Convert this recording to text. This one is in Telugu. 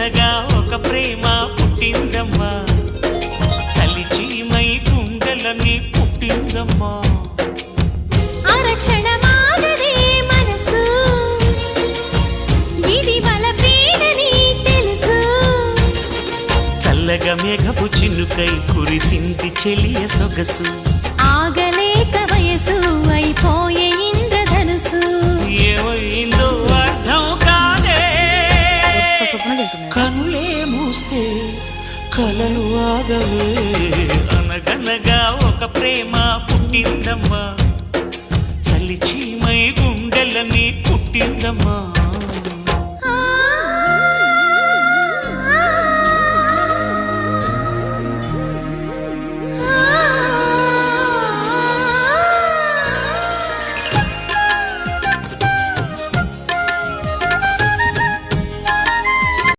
అనగనగా ఒక ప్రేమ పుట్టిందమ్మా, చలిచీమై గుండెలని పుట్టిందమ్మా. ఆరక్షణమాగదే మనసు, ఇది బలపీడని తెలుసు. చల్లగా మేఘపు చినుకై కురిసింది చెలియ సొగసు, ఆగలేక వయసు అయిపోయే ఇంద్రధనుసు. ఏమైందో అర్థం కాదే, కనులే మూస్తే కలలు ఆగవే. అనగనగా ఒక ప్రేమ పుట్టిందమ్మా, చలిచీమై గుండెలని పుట్టిందమ్మా.